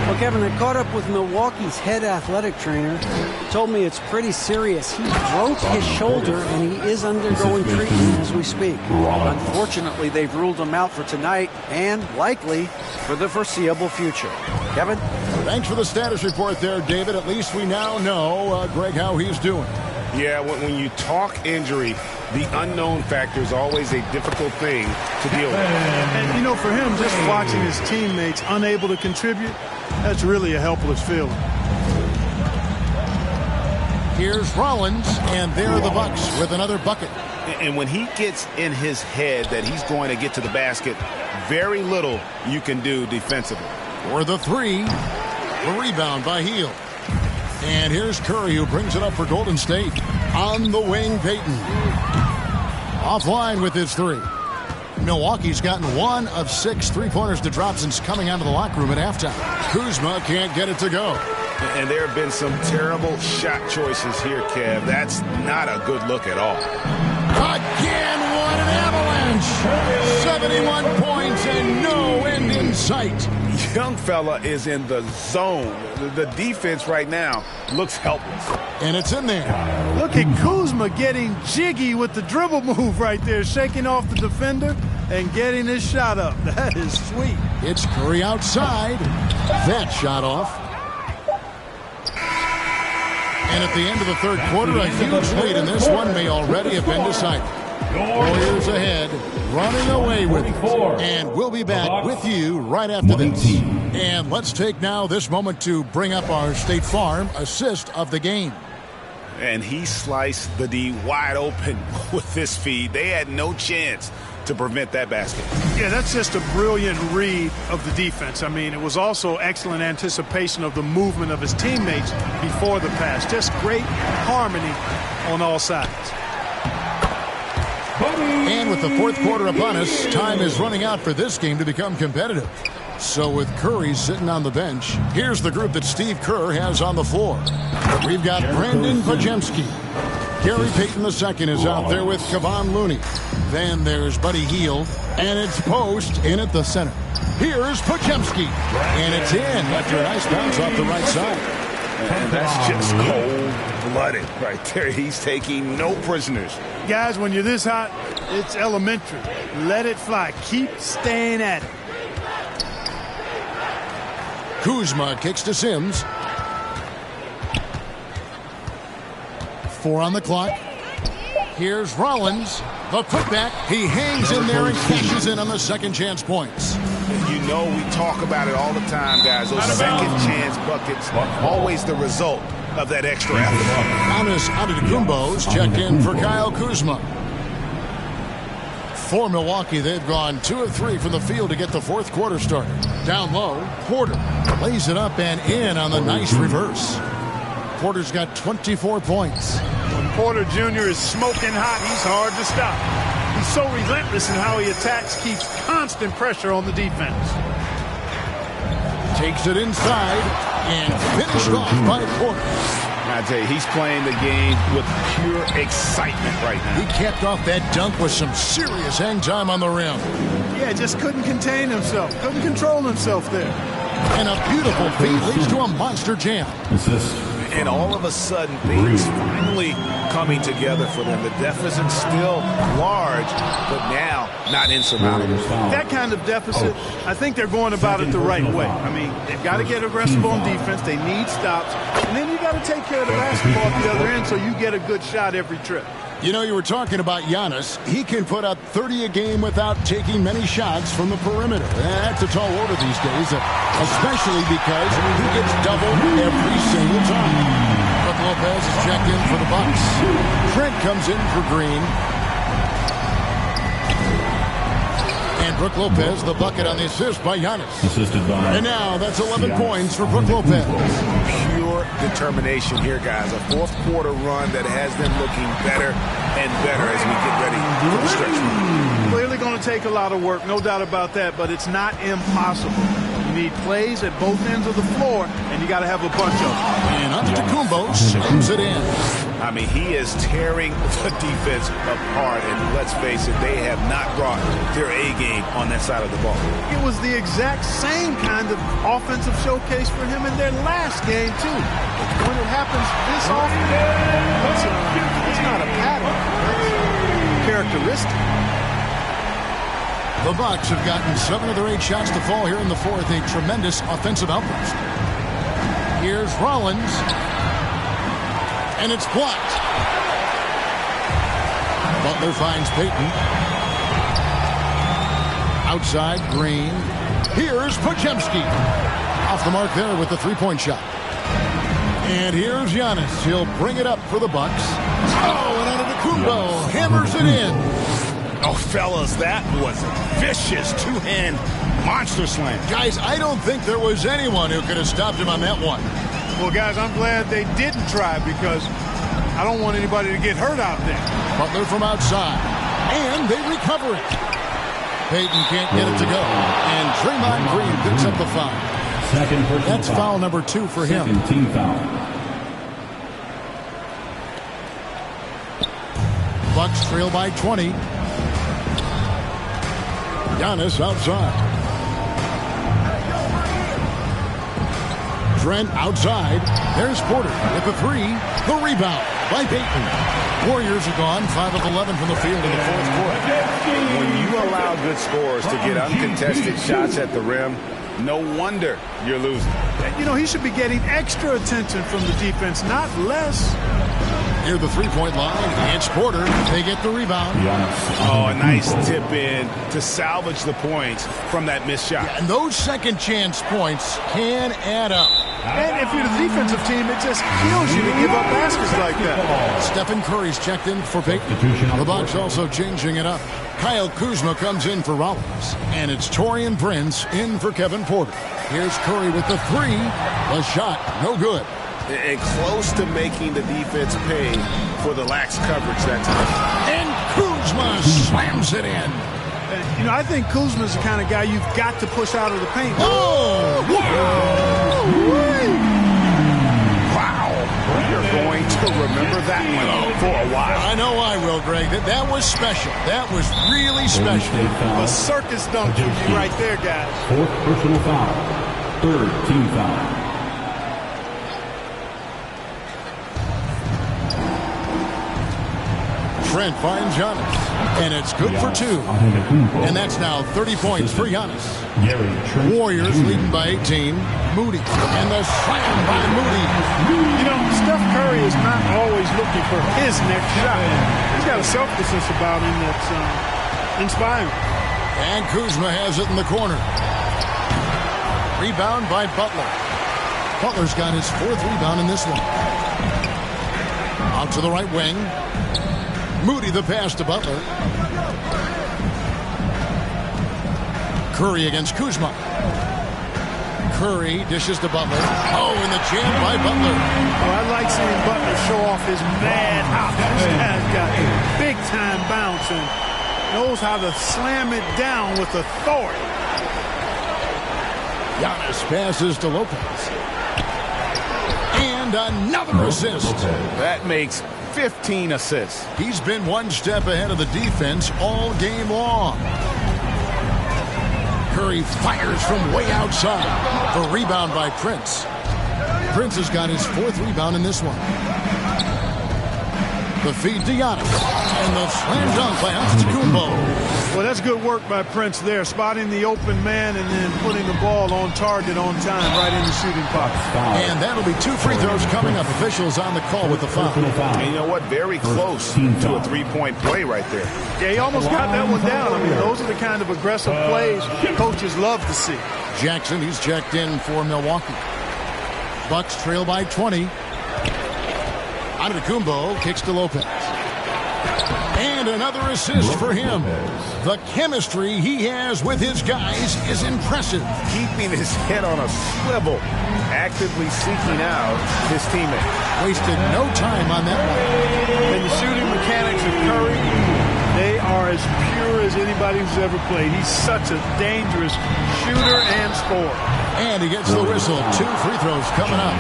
Well, Kevin, I caught up with Milwaukee's head athletic trainer. He told me it's pretty serious. He broke his shoulder, and he is undergoing treatment as we speak. Unfortunately, they've ruled him out for tonight and likely for the foreseeable future. Kevin? Thanks for the status report there, David. At least we now know, Greg, how he's doing. Yeah, when you talk injury, the unknown factor is always a difficult thing to deal with. And, you know, for him, just watching his teammates unable to contribute, that's really a helpless feeling. Here's Rollins, and there are the Bucks with another bucket. And when he gets in his head that he's going to get to the basket, very little you can do defensively. For the three, the rebound by Hill. And here's Curry, who brings it up for Golden State. On the wing, Payton. Offline with his three. Milwaukee's gotten 1 of 6 three-pointers to drop since coming out of the locker room at halftime. Kuzma can't get it to go. And there have been some terrible shot choices here, Kev. That's not a good look at all. Again, what an avalanche! 71 points and no end in sight. Young fella is in the zone. The defense right now looks helpless. And it's in there. Look at Kuzma getting jiggy with the dribble move right there, shaking off the defender and getting his shot up. That is sweet. It's Curry outside. That shot off. And at the end of the third quarter, a huge lead in this one may already have been decided. Warriors ahead, running away with it. And we'll be back with you right after this. And let's take now this moment to bring up our State Farm assist of the game. And he sliced the D wide open with this feed. They had no chance to prevent that basket. Yeah, that's just a brilliant read of the defense. I mean, it was also excellent anticipation of the movement of his teammates before the pass. Just great harmony on all sides. And with the fourth quarter upon us, time is running out for this game to become competitive. So with Curry sitting on the bench, here's the group that Steve Kerr has on the floor. We've got Brandon Podziemski. Gary Payton II is out there with Kevon Looney. Then there's Buddy Hield, and it's Post in at the center. Here's Podziemski, and it's in after a nice bounce off the right side. And that's just cold-blooded right there. He's taking no prisoners. Guys, when you're this hot, it's elementary. Let it fly. Keep staying at it. Kuzma kicks to Sims. 4 on the clock. Here's Rollins. The putback. He hangs in there and cashes in on the second chance points. You know we talk about it all the time, guys. Those second chance buckets, always the result of that extra effort. Giannis Antetokounmpo's checked in for Kyle Kuzma. For Milwaukee, they've gone 2 of 3 from the field to get the fourth quarter started. Down low, Porter lays it up and in on the nice reverse. Porter's got 24 points. When Porter Jr. is smoking hot, he's hard to stop. He's so relentless in how he attacks, keeps constant pressure on the defense. Takes it inside and finished off by Porter. I tell you, he's playing the game with pure excitement right now. He capped off that dunk with some serious hang time on the rim. Yeah, just couldn't contain himself. Couldn't control himself there. And a beautiful feed leads to a monster jam. And all of a sudden, things finally coming together for them. The deficit's still large, but now not insurmountable. That kind of deficit, I think they're going about it the right way. I mean, they've got to get aggressive on defense. They need stops. And then you got to take care of the basketball at the other end so you get a good shot every trip. You know, you were talking about Giannis. He can put up 30 a game without taking many shots from the perimeter. That's a tall order these days, especially because he gets doubled every single time. Brook Lopez is checked in for the Bucks. Trent comes in for Green. And Brook Lopez, the bucket on the assist by Giannis. Assisted by. And now that's 11 points for Brook Lopez. Pure determination here, guys. A fourth quarter run that has them looking better and better as we get ready for the stretch run. Clearly going to take a lot of work, no doubt about that, but it's not impossible. You need plays at both ends of the floor, and you got to have a bunch of them. And Antetokounmpo slams it in. I mean, he is tearing the defense apart, and let's face it, they have not brought their A game on that side of the ball. It was the exact same kind of offensive showcase for him in their last game, too. When it happens this often, it's not a pattern. It's characteristic. The Bucks have gotten 7 of their 8 shots to fall here in the fourth. A tremendous offensive outburst. Here's Rollins. And it's blocked. Butler finds Payton. Outside, Green. Here's Podziemski. Off the mark there with the three-point shot. And here's Giannis. He'll bring it up for the Bucks. Oh, and Antetokounmpo hammers it in. Oh, fellas, that was a vicious two-hand monster slam. Guys, I don't think there was anyone who could have stopped him on that one. Well, guys, I'm glad they didn't try because I don't want anybody to get hurt out there. Butler from outside. And they recover it. Payton can't get it to go. And Draymond Green picks up the foul. That's foul number 2 for him. Second team foul. Bucks trail by 20. Giannis outside. Trent outside. There's Porter at the 3. The rebound by Payton. Warriors are gone 5 of 11 from the field in the fourth quarter. When you allow good scorers to get uncontested shots at the rim, no wonder you're losing. You know, he should be getting extra attention from the defense, not less. Near the three-point line, it's Porter. They get the rebound. Oh, a nice tip in to salvage the points from that missed shot. And those second chance points can add up. And if you're the defensive team, it just kills you to give up baskets like that. Stephen Curry's checked in for Payton. The Bucks also changing it up. Kyle Kuzma comes in for Rollins. And it's Taurean Prince in for Kevin Porter. Here's Curry with the 3. The shot, no good. And close to making the defense pay for the lax coverage that time. And Kuzma slams it in. You know, I think Kuzma's the kind of guy you've got to push out of the paint. Oh! Wow! You're going to remember that one for a while. I know I will, Greg. That was special. That was really special. A circus dunk for you right there, guys. 4th personal foul. 3rd team foul. Trent finds Giannis, and it's good for 2. And that's now 30 points for Giannis. Warriors leading by 18. Moody, and the slam by Moody. You know, Steph Curry is not always looking for his next shot. He's got a selflessness about him that's inspiring. And Kuzma has it in the corner. Rebound by Butler. Butler's got his 4th rebound in this one. Out to the right wing. Moody the pass to Butler. Curry against Kuzma. Curry dishes to Butler. Oh, and the jam by Butler. Oh, I like seeing Butler show off his mad hop. This guy's got big-time bounce and knows how to slam it down with authority. Giannis passes to Lopez. And another assist. That makes 15 assists. He's been one step ahead of the defense all game long. Curry fires from way outside. The rebound by Prince. Prince has got his 4th rebound in this one. The feed to Giannis. And the slam dunk by Antetokounmpo. Well, that's good work by Prince there, spotting the open man and then putting the ball on target on time right in the shooting pocket. And that'll be 2 free throws coming up. Officials on the call with the foul. And you know what? Very close to a 3-point play right there. Yeah, he almost got that one down. I mean, those are the kind of aggressive plays coaches love to see. Jackson, he's checked in for Milwaukee. Bucks trail by 20. Antetokounmpo kicks to Lopez. And another assist for him. The chemistry he has with his guys is impressive. Keeping his head on a swivel, actively seeking out his teammate. Wasted no time on that one. And the shooting mechanics of Curry, they are as pure as anybody who's ever played. He's such a dangerous shooter and scorer. And he gets the whistle. 2 free throws coming up.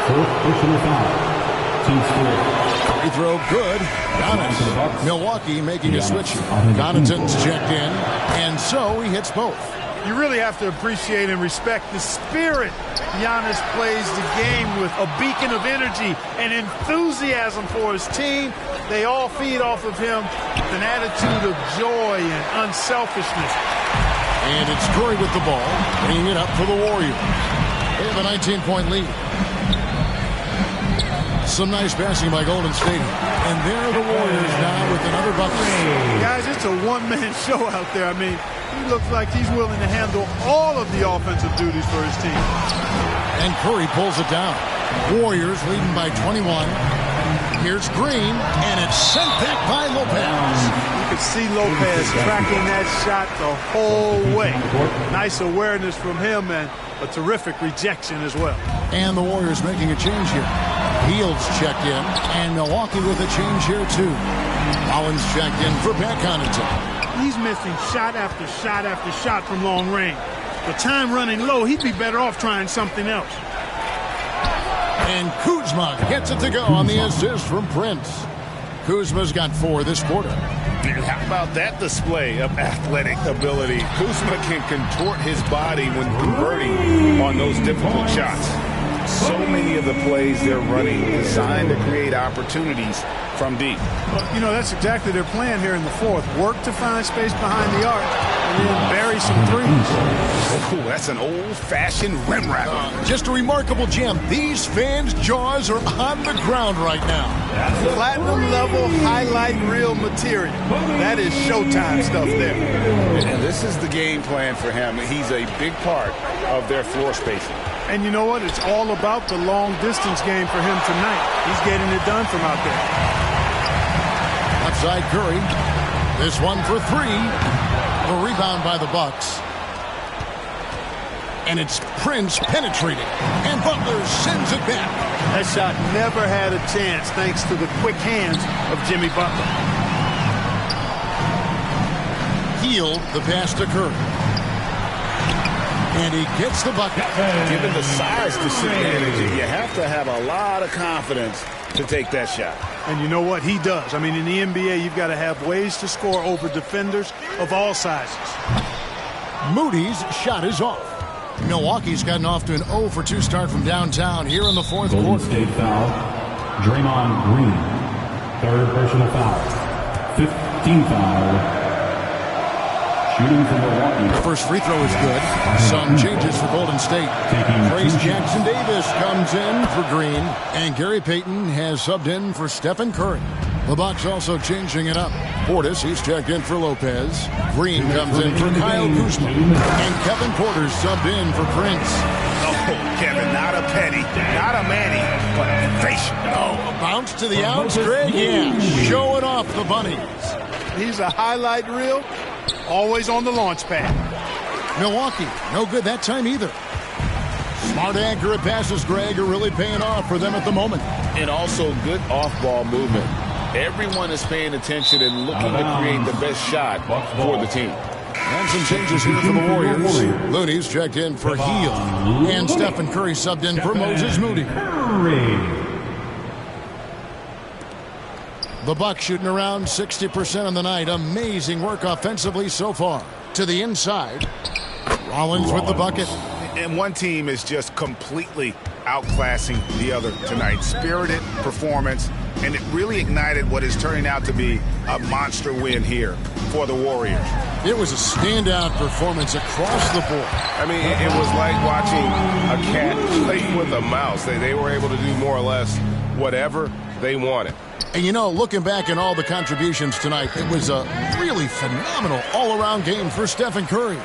4th personal foul. Team score. Free throw good. Giannis. Milwaukee making a switch. Connaughton's checked in, and so he hits both. You really have to appreciate and respect the spirit Giannis plays the game with. A beacon of energy and enthusiasm for his team. They all feed off of him with an attitude of joy and unselfishness. And it's Curry with the ball, bringing it up for the Warriors. They have a 19-point lead. Some nice passing by Golden State. And there are the Warriors now with another bucket. Guys, it's a one-man show out there. I mean, he looks like he's willing to handle all of the offensive duties for his team. And Curry pulls it down. Warriors leading by 21. Here's Green, and it's sent back by Lopez. You could see Lopez tracking that shot the whole way. Nice awareness from him and a terrific rejection as well. And the Warriors making a change here. Fields checked in, and Milwaukee with a change here too. Rollins checked in for Pat Connaughton. He's missing shot after shot after shot from long range. The time running low, he'd be better off trying something else. And Kuzma gets it to go on the assist from Prince. Kuzma's got 4 this quarter. How about that display of athletic ability? Kuzma can contort his body when converting on those difficult shots. So many of the plays they're running designed to create opportunities from deep. Well, you know, that's exactly their plan here in the fourth. Work to find space behind the arc and then bury some threes. Ooh, that's an old-fashioned rim wrap. Just a remarkable gem. These fans' jaws are on the ground right now. Platinum level highlight reel material. That is Showtime stuff there. And this is the game plan for him. He's a big part of their floor spacing. And you know what? It's all about the long distance game for him tonight. He's getting it done from out there. Outside Curry. This one for 3. A rebound by the Bucks. And it's Prince penetrating. And Butler sends it back. That shot never had a chance thanks to the quick hands of Jimmy Butler. Hield the pass to Curry. And he gets the bucket. Given the size disadvantage, you have to have a lot of confidence to take that shot. And you know what? He does. I mean, in the NBA, you've got to have ways to score over defenders of all sizes. Moody's shot is off. Milwaukee's gotten off to an 0 for 2 start from downtown here in the fourth quarter. Golden State foul. Draymond Green. 3rd personal foul. 15th foul. Shooting for Milwaukee. First free throw is good. Some changes for Golden State. Trace Jackson Davis comes in for Green. And Gary Payton has subbed in for Stephen Curry. The Bucks also changing it up. Portis, he's checked in for Lopez. Green comes in for Kyle Kuzma. And Kevin Porter's subbed in for Prince. Oh, Kevin, not a penny, not a Manny, but a face. Oh, a bounce to the outs, Greg. Yeah, showing off the bunnies. He's a highlight reel, always on the launch pad. Milwaukee, no good that time either. Smart, accurate passes, Greg, are really paying off for them at the moment. And also good off-ball movement. Everyone is paying attention and looking to create the best shot for the team. And some changes here for the Warriors. Looney's checked in for Hield. And Stephen Curry subbed in for Moses Moody. The Bucks shooting around 60% on the night. Amazing work offensively so far. To the inside. Rollins with the bucket. And one team is just completely outclassing the other tonight. Spirited performance, and it really ignited what is turning out to be a monster win here for the Warriors. It was a standout performance across the board. I mean, it was like watching a cat play with a mouse. They were able to do more or less whatever they wanted. And you know, looking back at all the contributions tonight, it was a really phenomenal all-around game for Stephen Curry.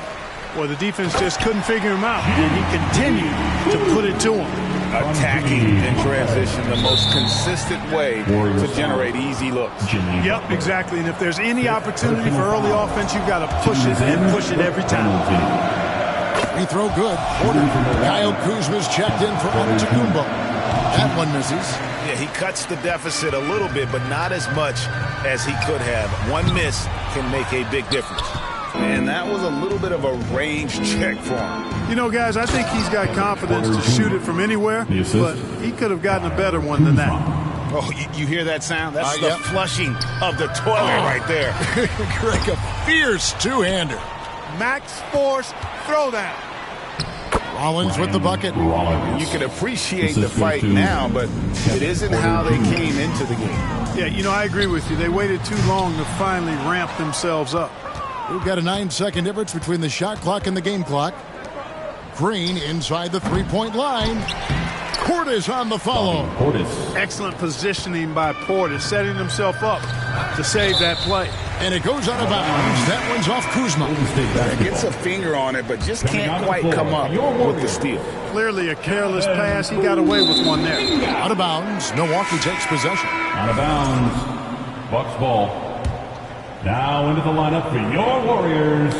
Well, the defense just couldn't figure him out, and he continued to put it to him. Attacking in transition, the most consistent way to generate easy looks. Yep, exactly. And if there's any opportunity for early offense, you've got to push it and push it every time. Free throw good. Porter. Kyle Kuzma's checked in for Antetokounmpo. That one misses. Yeah, he cuts the deficit a little bit, but not as much as he could have. One miss can make a big difference. And that was a little bit of a range check for him. You know, guys, I think he's got confidence to shoot it from anywhere, but he could have gotten a better one than that. Oh, you hear that sound? That's the flushing of the toilet right there. Greg, a fierce two-hander. Max force throwdown. Rollins with the bucket. You can appreciate the fight now, but it isn't how they came into the game. Yeah, you know, I agree with you. They waited too long to finally ramp themselves up. We've got a 9-second difference between the shot clock and the game clock. Green inside the three-point line. Portis on the follow. Excellent positioning by Portis, setting himself up to save that play. And it goes out of bounds. That one's off Kuzma. Gets a finger on it, but just can't quite come up with the steal. Clearly a careless pass. He got away with one there. Out of bounds. Milwaukee takes possession. Out of bounds. Bucks ball. Now into the lineup for your Warriors.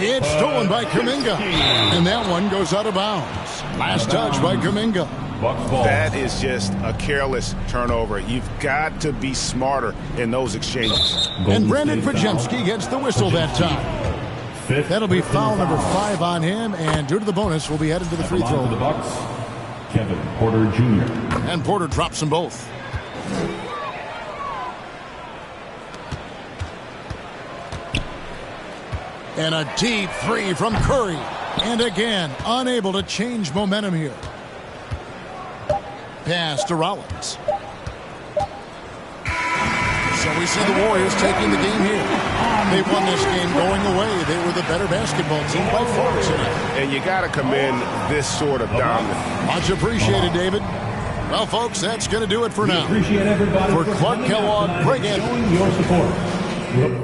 It's stolen by Kuminga. And that one goes out of bounds. Last touch by Kuminga. That is just a careless turnover. You've got to be smarter in those exchanges. And Brandon Pajemski gets the whistle that time. That'll be foul number 5 on him, and due to the bonus, we'll be headed to the free throw. The Bucks, Kevin Porter Jr. And Porter drops them both. And a deep three from Curry. And again, unable to change momentum here. Pass to Rollins. So we see the Warriors taking the game here. They won this game going away. They were the better basketball team by far tonight. And you got to commend this sort of dominance. Much appreciated, David. Well, folks, that's going to do it for now. Appreciate everybody for Clark Kellogg, Greg Andrews. Your support.